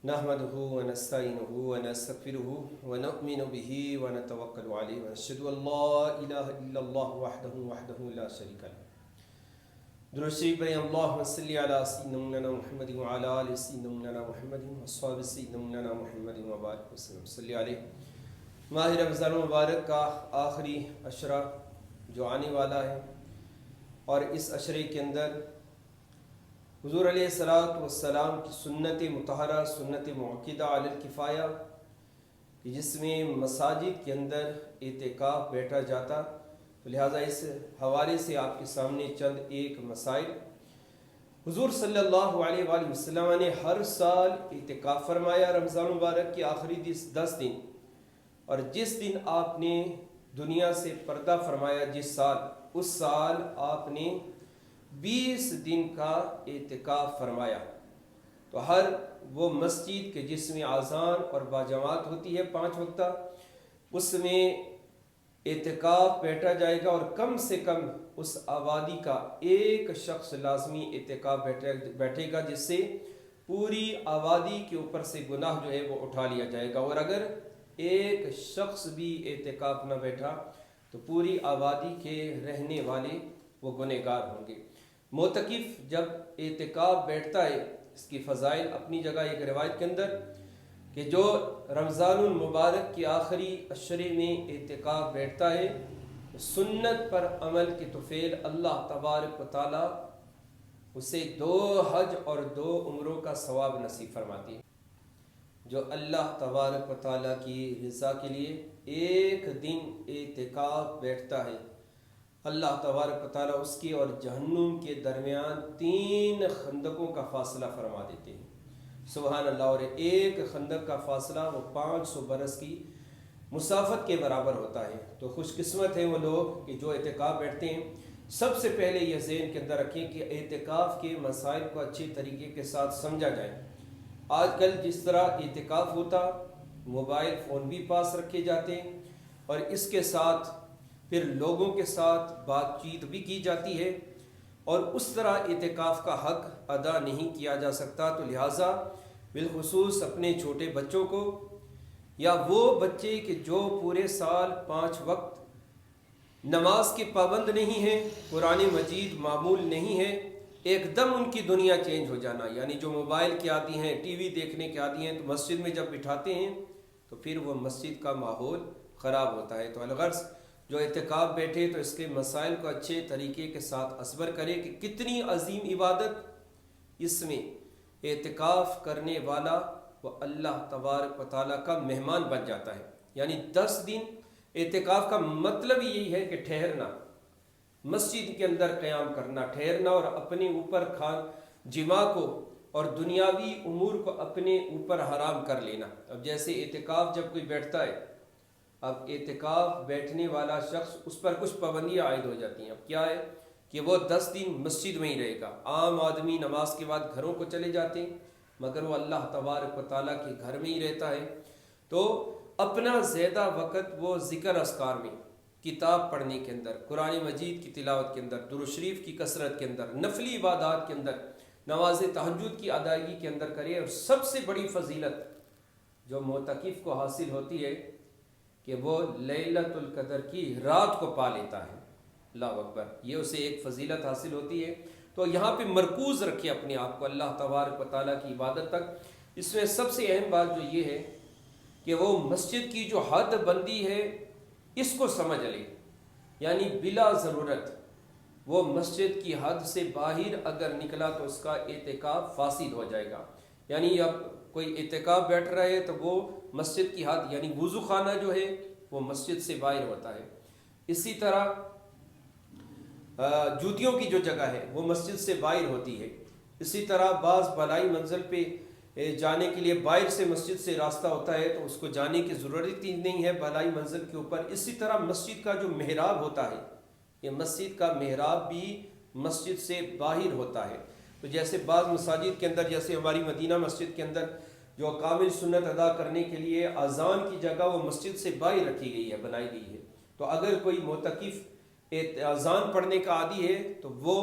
نحمده ونستعينه ونستغفره ونؤمن به ونتوكل عليه ونشهد أن لا إله إلا الله وحده لا شريك له. درود شریف پڑھیں اللهم صل على سيدنا مولانا محمد وعلى آل سيدنا مولانا محمد وصحبه سيدنا مولانا محمد وبارك وسلم صلی علیہ. ماہ رمضان مبارک کا آخری عشرہ جو آنے والا ہے، اور اس عشرے کے اندر حضور علیہ السلام کی سنت مطہرہ، سنت مؤکدہ علی الکفایہ، کہ جس میں مساجد کے اندر اعتکاف بیٹھا جاتا، تو لہٰذا اس حوالے سے آپ کے سامنے چند ایک مسائل. حضور صلی اللہ علیہ وآلہ وسلم نے ہر سال اعتکاف فرمایا رمضان مبارک کے آخری 10 دن، اور جس دن آپ نے دنیا سے پردہ فرمایا جس سال، اس سال آپ نے 20 دن کا اعتکاف فرمایا. تو ہر وہ مسجد کے جس میں اذان اور باجماعت ہوتی ہے 5 وقتہ، اس میں اعتکاف بیٹھا جائے گا، اور کم سے کم اس آبادی کا ایک شخص لازمی اعتکاف بیٹھے گا، جس سے پوری آبادی کے اوپر سے گناہ جو ہے وہ اٹھا لیا جائے گا. اور اگر ایک شخص بھی اعتکاف نہ بیٹھا تو پوری آبادی کے رہنے والے وہ گنہگار ہوں گے. معتکف جب اعتکاف بیٹھتا ہے، اس کی فضائل اپنی جگہ. ایک روایت کے اندر کہ جو رمضان المبارک کے آخری عشرے میں اعتکاف بیٹھتا ہے، سنت پر عمل کے طفیل اللہ تبارک و تعالی اسے 2 حج اور 2 عمروں کا ثواب نصیب فرماتی ہے. جو اللہ تبارک و تعالی کی رضا کے لیے ایک دن اعتکاف بیٹھتا ہے، اللہ تبارک و تعالیٰ اس کے اور جہنم کے درمیان 3 خندقوں کا فاصلہ فرما دیتے ہیں. سبحان اللہ. اور ایک خندق کا فاصلہ وہ 500 برس کی مسافت کے برابر ہوتا ہے. تو خوش قسمت ہیں وہ لوگ کہ جو اعتکاف بیٹھتے ہیں. سب سے پہلے یہ ذہن کے اندر رکھیں کہ اعتکاف کے مسائل کو اچھے طریقے کے ساتھ سمجھا جائے. آج کل جس طرح اعتکاف ہوتا، موبائل فون بھی پاس رکھے جاتے ہیں، اور اس کے ساتھ پھر لوگوں کے ساتھ بات چیت بھی کی جاتی ہے، اور اس طرح اعتکاف کا حق ادا نہیں کیا جا سکتا. تو لہٰذا بالخصوص اپنے چھوٹے بچوں کو، یا وہ بچے کہ جو پورے سال 5 وقت نماز کے پابند نہیں ہیں، قرآن مجید معمول نہیں ہے، ایک دم ان کی دنیا چینج ہو جانا، یعنی جو موبائل کے عادی ہیں، ٹی وی دیکھنے کے عادی ہیں، تو مسجد میں جب بٹھاتے ہیں تو پھر وہ مسجد کا ماحول خراب ہوتا ہے. تو الغرض جو اعتکاف بیٹھے تو اس کے مسائل کو اچھے طریقے کے ساتھ ازبر کرے کہ کتنی عظیم عبادت اس میں اعتکاف کرنے والا وہ اللہ تبارک و تعالیٰ کا مہمان بن جاتا ہے. یعنی 10 دن اعتکاف کا مطلب یہی ہے کہ ٹھہرنا، مسجد کے اندر قیام کرنا، ٹھہرنا، اور اپنے اوپر جماع کو اور دنیاوی امور کو اپنے اوپر حرام کر لینا. اب جیسے اعتکاف جب کوئی بیٹھتا ہے، اب اعتکاف بیٹھنے والا شخص اس پر کچھ پابندیاں عائد ہو جاتی ہیں. اب کیا ہے کہ وہ 10 دن مسجد میں ہی رہے گا. عام آدمی نماز کے بعد گھروں کو چلے جاتے ہیں، مگر وہ اللہ تبارک و تعالیٰ کے گھر میں ہی رہتا ہے. تو اپنا زیادہ وقت وہ ذکر اذکار میں، کتاب پڑھنے کے اندر، قرآن مجید کی تلاوت کے اندر، درود شریف کی کثرت کے اندر، نفلی عبادات کے اندر، نماز تہجد کی ادائیگی کے اندر کرے. اور سب سے بڑی فضیلت جو معتکف کو حاصل ہوتی ہے کہ وہ لیلۃ القدر کی رات کو پا لیتا ہے. اللہ اکبر. یہ اسے ایک فضیلت حاصل ہوتی ہے. تو یہاں پہ مرکوز رکھے اپنے آپ کو اللہ تبارک و تعالیٰ کی عبادت تک. اس میں سب سے اہم بات جو یہ ہے کہ وہ مسجد کی جو حد بندی ہے اس کو سمجھ لے. یعنی بلا ضرورت وہ مسجد کی حد سے باہر اگر نکلا تو اس کا اعتکاف فاسد ہو جائے گا. یعنی اب کوئی اعتکاف بیٹھ رہا ہے تو وہ مسجد کی حد، یعنی وضو خانہ جو ہے وہ مسجد سے باہر ہوتا ہے. اسی طرح جوتیوں کی جو جگہ ہے وہ مسجد سے باہر ہوتی ہے. اسی طرح بعض بالائی منزل پہ جانے کے لیے باہر سے مسجد سے راستہ ہوتا ہے، تو اس کو جانے کی ضرورت ہی نہیں ہے بالائی منزل کے اوپر. اسی طرح مسجد کا جو محراب ہوتا ہے، یہ مسجد کا محراب بھی مسجد سے باہر ہوتا ہے. تو جیسے بعض مساجد کے اندر، جیسے ہماری مدینہ مسجد کے اندر جو کامل سنت ادا کرنے کے لیے اذان کی جگہ وہ مسجد سے باہر رکھی گئی ہے، بنائی گئی ہے. تو اگر کوئی معتکف اذان پڑھنے کا عادی ہے تو وہ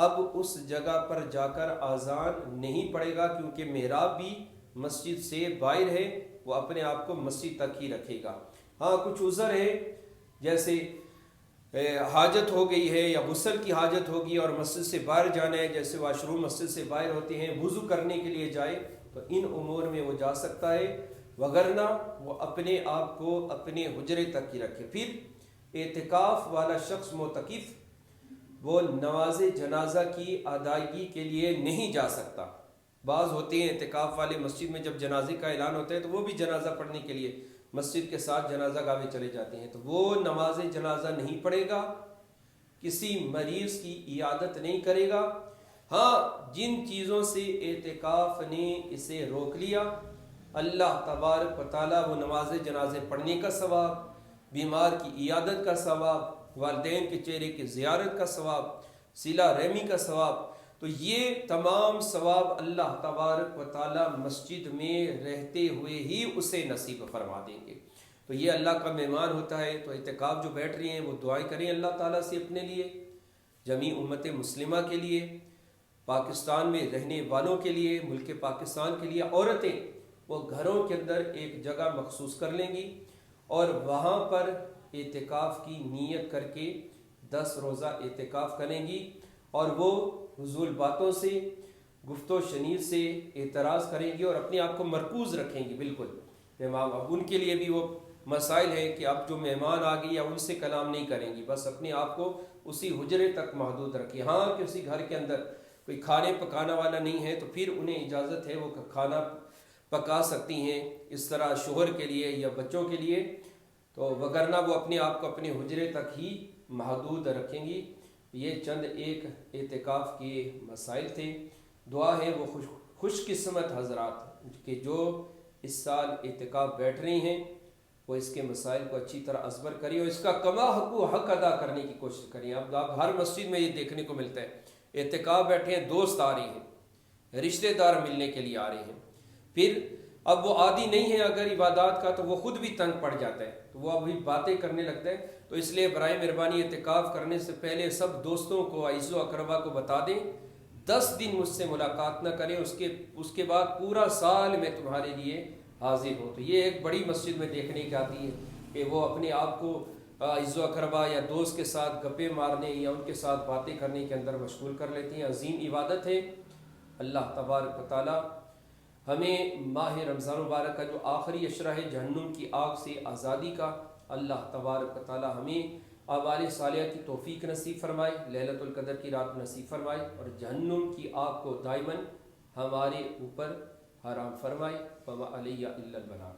اب اس جگہ پر جا کر اذان نہیں پڑھے گا، کیونکہ محراب بھی مسجد سے باہر ہے وہ اپنے آپ کو مسجد تک ہی رکھے گا۔ ہاں کچھ عذر ہے، جیسے حاجت ہو گئی ہے یا غسل کی حاجت ہوگی اور مسجد سے باہر جانا ہے، جیسے واش روم مسجد سے باہر ہوتے ہیں، وضو کرنے کے لیے جائے تو ان امور میں وہ جا سکتا ہے، وگرنہ وہ اپنے آپ کو اپنے حجرے تک ہی رکھے۔ پھر اعتکاف والا شخص معتکف وہ نماز جنازہ کی ادائیگی کے لیے نہیں جا سکتا۔ بعض ہوتے ہیں اعتکاف والے مسجد میں جب جنازے کا اعلان ہوتا ہے تو وہ بھی جنازہ پڑھنے کے لیے مسجد کے ساتھ جنازہ گاہ میں چلے جاتے ہیں، تو وہ نماز جنازہ نہیں پڑھے گا، کسی مریض کی عیادت نہیں کرے گا۔ ہاں جن چیزوں سے اعتکاف نے اسے روک لیا، اللہ تبارک و تعالیٰ وہ نماز جنازے پڑھنے کا ثواب، بیمار کی عیادت کا ثواب، والدین کے چہرے کی زیارت کا ثواب، صلہ رحمی کا ثواب، تو یہ تمام ثواب اللہ تبارک و تعالیٰ مسجد میں رہتے ہوئے ہی اسے نصیب فرما دیں گے۔ تو یہ اللہ کا مہمان ہوتا ہے، تو اعتکاف جو بیٹھ رہی ہیں وہ دعائیں کریں اللہ تعالیٰ سے اپنے لیے، جمیع امت مسلمہ کے لیے، پاکستان میں رہنے والوں کے لیے، ملک پاکستان کے لیے۔ عورتیں وہ گھروں کے اندر ایک جگہ مخصوص کر لیں گی اور وہاں پر اعتکاف کی نیت کر کے 10 روزہ اعتکاف کریں گی، اور وہ فضول باتوں سے، گفت و شنید سے اعتراض کریں گی اور اپنے آپ کو مرکوز رکھیں گی۔ بالکل امام اب ان کے لیے بھی وہ مسائل ہیں کہ اب جو مہمان آ گئی یا ان سے کلام نہیں کریں گی، بس اپنے آپ کو اسی حجرے تک محدود رکھیں۔ ہاں کسی گھر کے اندر کوئی کھانے پکانا والا نہیں ہے تو پھر انہیں اجازت ہے وہ کھانا پکا سکتی ہیں، اس طرح شوہر کے لیے یا بچوں کے لیے، تو وگرنہ وہ اپنے آپ کو اپنے حجرے تک ہی محدود رکھیں گی۔ یہ چند ایک اعتکاف کے مسائل تھے۔ دعا ہے وہ خوش قسمت حضرات کہ جو اس سال اعتکاف بیٹھ رہی ہیں وہ اس کے مسائل کو اچھی طرح ازبر کریں اور اس کا کما حق ادا کرنے کی کوشش کریں۔ اب آپ ہر مسجد میں یہ دیکھنے کو ملتا ہے، اعتکاف بیٹھے ہیں، دوست آ رہے ہیں، رشتہ دار ملنے کے لیے آ رہے ہیں، پھر اب وہ عادی نہیں ہے اگر عبادات کا تو وہ خود بھی تنگ پڑ جاتا ہے، تو وہ ابھی باتیں کرنے لگتا ہے۔ تو اس لیے برائے مہربانی اعتکاف کرنے سے پہلے سب دوستوں کو، عزیز و اقربا کو بتا دیں 10 دن مجھ سے ملاقات نہ کریں، اس کے بعد پورا سال میں تمہارے لیے حاضر ہوں۔ تو یہ ایک بڑی مسجد میں دیکھنے کی آتی ہے کہ وہ اپنے آپ کو عزیز و اقربا یا دوست کے ساتھ گپے مارنے یا ان کے ساتھ باتیں کرنے کے اندر مشغول کر لیتے ہیں۔ عظیم عبادت ہے۔ اللہ تبارک و تعالی ہمیں ماہ رمضان مبارک کا جو آخری عشرہ ہے جہنم کی آگ سے آزادی کا، اللہ تبارک و تعالی ہمیں اعمال صالحہ کی توفیق نصیب فرمائے، للیلۃ القدر کی رات نصیب فرمائے، اور جہنم کی آگ کو دائماً ہمارے اوپر حرام فرمائے۔ وما علیہ الا البلاغ۔